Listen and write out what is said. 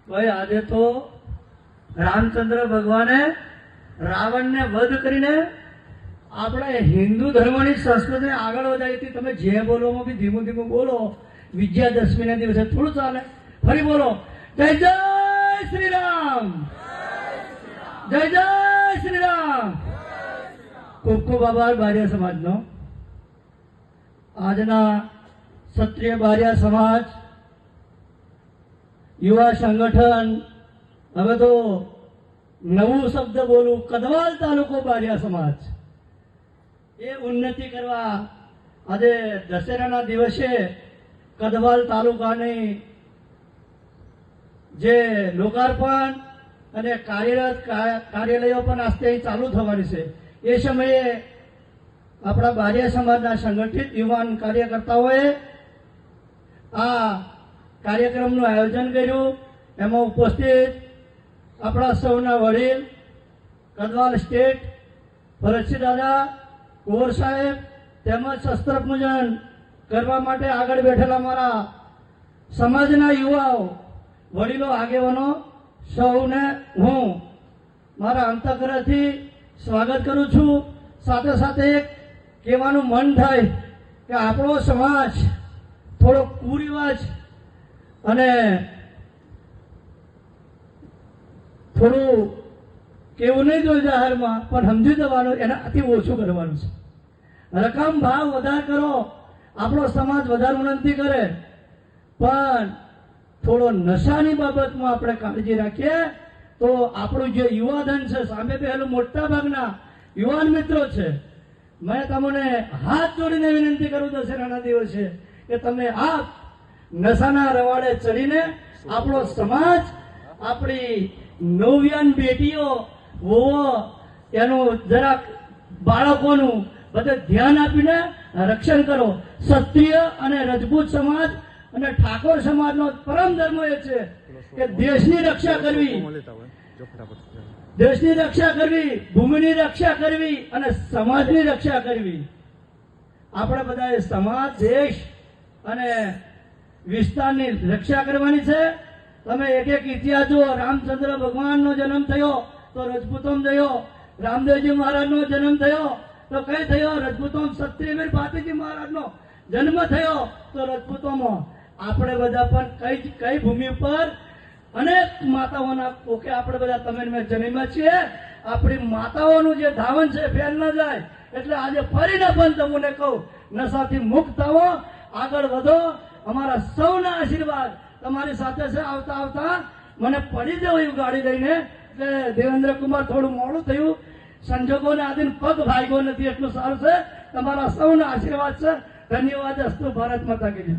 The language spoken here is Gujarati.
ભાઈ આજે તો રામચંદ્ર ભગવાને રાવણને વધ કરીને આપણે હિન્દુ ધર્મની સંસ્કૃતિને આગળ વધારી હતી. તમે જે બોલવામાં બી ધીમું ધીમું બોલો. વિજયાદશમીના દિવસે થોડું ચાલે. ફરી બોલો, જય જય શ્રી રામ, જય જય શ્રી રામ. ખૂબ ખૂબ આભાર બારિયા સમાજનો. આજના ક્ષત્રિય બારિયા સમાજ યુવા સંગઠન, હવે તો નવું શબ્દ બોલું, કદવાલ તાલુકો બારિયા સમાજ, એ ઉન્નતિ કરવા આજે દશેરાના દિવસે કદવાલ તાલુકાની જે લોકાર્પણ અને કાર્યરત કાર્યાલયો પણ આજથી અહીં ચાલુ થવાની છે. એ સમયે આપણા બારિયા સમાજના સંગઠિત યુવાન કાર્યકર્તાઓએ આ કાર્યક્રમનું આયોજન કર્યું. એમાં ઉપસ્થિત આપણા સૌના વડીલ, કદવાલ સ્ટેટ ભરતસિંહ દાદા કુંવર સાહેબ, તેમજ શસ્ત્ર પૂજન કરવા માટે આગળ બેઠેલા મારા સમાજના યુવાઓ, વડીલો, આગેવાનો, સૌને હું મારા અંતઃકરણથી સ્વાગત કરું છું. સાથે સાથે એક કહેવાનું મન થાય કે આપણો સમાજ થોડો કુરિવાજ અને થોડું કેવું નહીં જોઈએ જાહેરમાં, પણ સમજી જવાનું, એનાથી ઓછું કરવાનું છે. રકમ ભાવ વધારે કરો, આપણો સમાજ વધારે ઉન્નતિ કરે, પણ થોડો નશાની બાબતમાં આપણે કાળજી રાખીએ તો આપણું જે યુવાધન છે, સામે પહેલું મોટા ભાગના યુવાન મિત્રો છે, મેં તમને હાથ જોડીને વિનંતી કરું દશેરાના દિવસે કે તમે આપ નશાના રવાડે ચડીને આપણો સમાજ, આપણી નવયાન બેટીઓ, વહુઓ, એનું જરાક બાળકોનું બધે ધ્યાન આપીને રક્ષણ કરો. ક્ષત્રિય અને રજપૂત સમાજ અને ઠાકોર સમાજનો પરમ ધર્મ એ છે કે દેશની રક્ષા કરવી, દેશની રક્ષા કરવી, ભૂમિની રક્ષા કરવી અને સમાજની રક્ષા કરવી. આપણે બધાએ સમાજ, દેશ અને વિસ્તારની રક્ષા કરવાની છે. તમે એક એક ઇતિહાસ જુઓ. રામચંદ્ર ભગવાનનો જન્મ થયો તો રજપૂતોમ થયો, રામદેવજી મહારાજનો જન્મ થયો તો કઈ થયો? રજપૂતોમ. ક્ષત્રિયવીર ભારતીજી મહારાજનો જન્મ થયો તો રજપૂતોમાં. આપણે બધા પણ કઈ ભૂમિ પર અનેક માતાઓના કોકે આપણે બધા તમે મેં જન્મ્યા છીએ. આપણી માતાઓનું જે ધાવન છે ફેલ ન જાય. એટલે આજે ફરીને પણ તમને કહું, નશાથી મુક્ત થાવો, આગળ વધો. અમારા સૌના આશીર્વાદ તમારી સાથે છે. આવતા આવતા મને પડી જવું ગાડી લઈને, એટલે દેવેન્દ્ર કુમાર થોડું મોડું થયું, સંજોગોને આધીન પગ ભાગ્યો નથી, એટલું સારું છે. તમારા સૌના આશીર્વાદ છે. ધન્યવાદ. અસ્તુ. ભારત માતા કી જય.